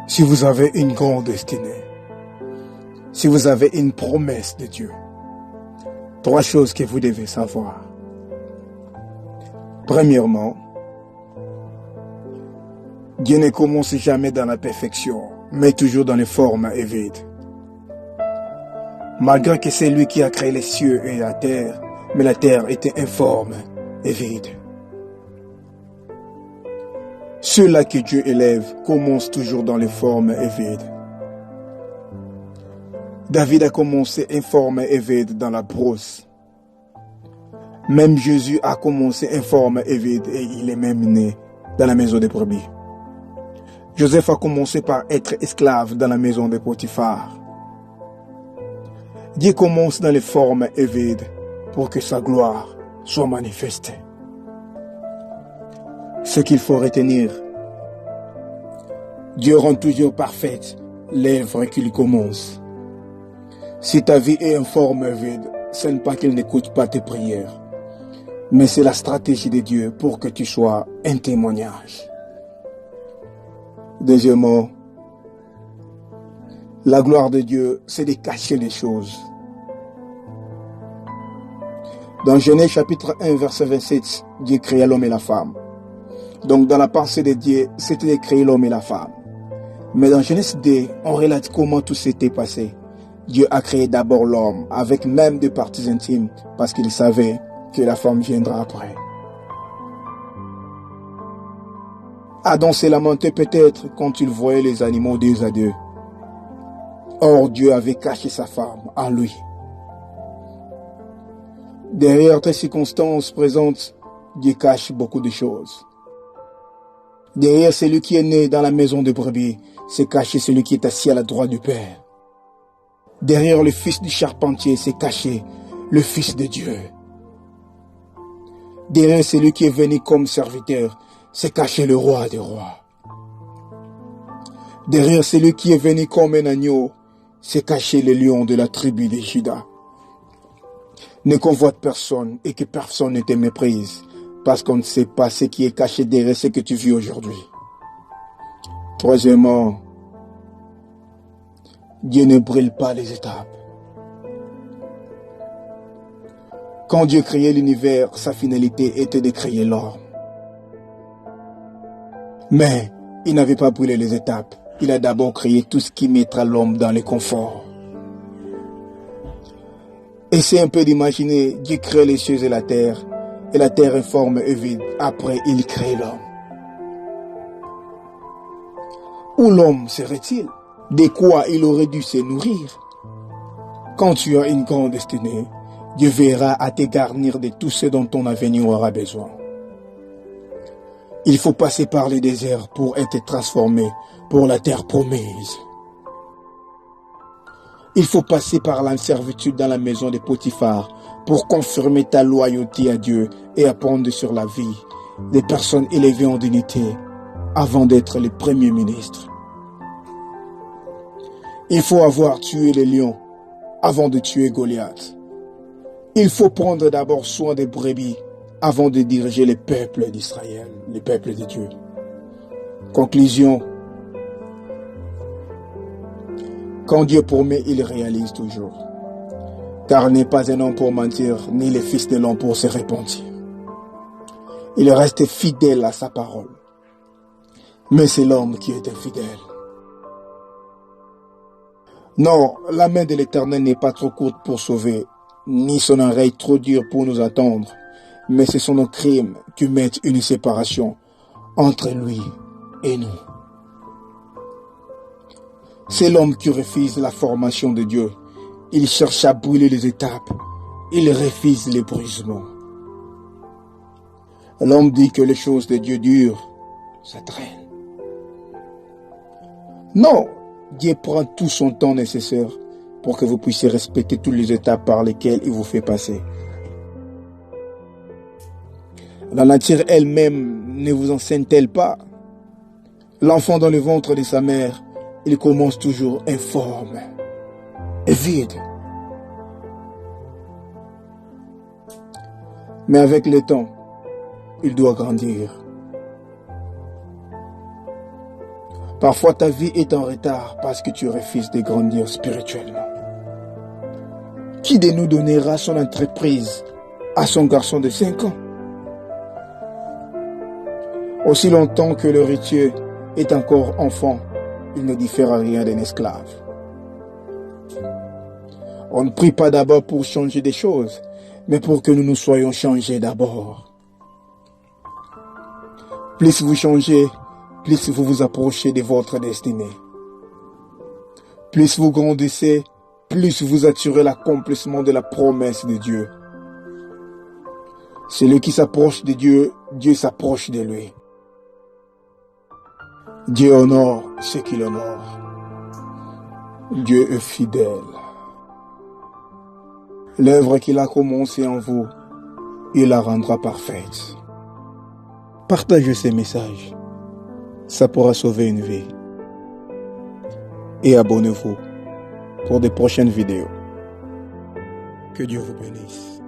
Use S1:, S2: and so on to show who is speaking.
S1: Si vous avez une grande destinée, si vous avez une promesse de Dieu, 3 choses que vous devez savoir. Premièrement, Dieu ne commence jamais dans la perfection, mais toujours dans les formes et vides. Malgré que c'est lui qui a créé les cieux et la terre, mais la terre était informe et vide. Ceux-là que Dieu élève commencent toujours dans les formes et vides. David a commencé informe et vide dans la brousse. Même Jésus a commencé informe et vide et il est même né dans la maison des brebis. Joseph a commencé par être esclave dans la maison de Potiphar. Dieu commence dans les formes et vides pour que sa gloire soit manifestée. Ce qu'il faut retenir, Dieu rend toujours parfaite l'œuvre qu'il commence. Si ta vie est en forme vide, ce n'est pas qu'il n'écoute pas tes prières, mais c'est la stratégie de Dieu pour que tu sois un témoignage. Deuxièmement, la gloire de Dieu, c'est de cacher les choses. Dans Genèse chapitre 1, verset 27, Dieu créa l'homme et la femme. Donc dans la pensée de Dieu, c'était de créer l'homme et la femme. Mais dans Genèse 2, on relate comment tout s'était passé. Dieu a créé d'abord l'homme, avec même des parties intimes, parce qu'il savait que la femme viendra après. Adam s'est lamenté peut-être quand il voyait les animaux 2 à 2. Or, Dieu avait caché sa femme en lui. Derrière tes circonstances présentes, Dieu cache beaucoup de choses. Derrière celui qui est né dans la maison de brebis, c'est caché celui qui est assis à la droite du Père. Derrière le fils du charpentier, c'est caché le Fils de Dieu. Derrière celui qui est venu comme serviteur, c'est caché le roi des rois. Derrière celui qui est venu comme un agneau, c'est caché le lion de la tribu de Juda. Ne convoite personne et que personne ne te méprise, parce qu'on ne sait pas ce qui est caché derrière ce que tu vis aujourd'hui. Troisièmement, Dieu ne brûle pas les étapes. Quand Dieu créait l'univers, sa finalité était de créer l'homme. Mais il n'avait pas brûlé les étapes. Il a d'abord créé tout ce qui mettra l'homme dans le confort. Essayez un peu d'imaginer, Dieu crée les cieux et la terre est forme et vide. Après, il crée l'homme. Où l'homme serait-il? De quoi il aurait dû se nourrir? Quand tu as une grande destinée, Dieu verra à te garnir de tout ce dont ton avenir aura besoin. Il faut passer par les déserts pour être transformé pour la terre promise. Il faut passer par la servitude dans la maison de Potiphar pour confirmer ta loyauté à Dieu et apprendre sur la vie des personnes élevées en dignité avant d'être le premier ministre. Il faut avoir tué les lions avant de tuer Goliath. Il faut prendre d'abord soin des brebis avant de diriger les peuples d'Israël, les peuples de Dieu. Conclusion. Quand Dieu promet, il réalise toujours. Car il n'est pas un homme pour mentir, ni le fils de l'homme pour se repentir. Il reste fidèle à sa parole. Mais c'est l'homme qui est infidèle. Non, la main de l'Éternel n'est pas trop courte pour sauver, ni son oreille trop dure pour nous attendre. Mais ce sont nos crimes qui mettent une séparation entre lui et nous. C'est l'homme qui refuse la formation de Dieu. Il cherche à brûler les étapes. Il refuse les brisements. L'homme dit que les choses de Dieu durent, ça traîne. Non, Dieu prend tout son temps nécessaire pour que vous puissiez respecter toutes les étapes par lesquelles il vous fait passer. La nature elle-même ne vous enseigne-t-elle pas? L'enfant dans le ventre de sa mère, il commence toujours informe et vide. Mais avec le temps, il doit grandir. Parfois ta vie est en retard parce que tu refuses de grandir spirituellement. Qui de nous donnera son entreprise à son garçon de 5 ans? Aussi longtemps que l'héritier est encore enfant, il ne diffère rien d'un esclave. On ne prie pas d'abord pour changer des choses, mais pour que nous nous soyons changés d'abord. Plus vous changez, plus vous vous approchez de votre destinée. Plus vous grandissez, plus vous attirez l'accomplissement de la promesse de Dieu. Celui qui s'approche de Dieu, Dieu s'approche de lui. Dieu honore ceux qui l'honorent. Dieu est fidèle. L'œuvre qu'il a commencée en vous, il la rendra parfaite. Partagez ces messages. Ça pourra sauver une vie. Et abonnez-vous pour de prochaines vidéos. Que Dieu vous bénisse.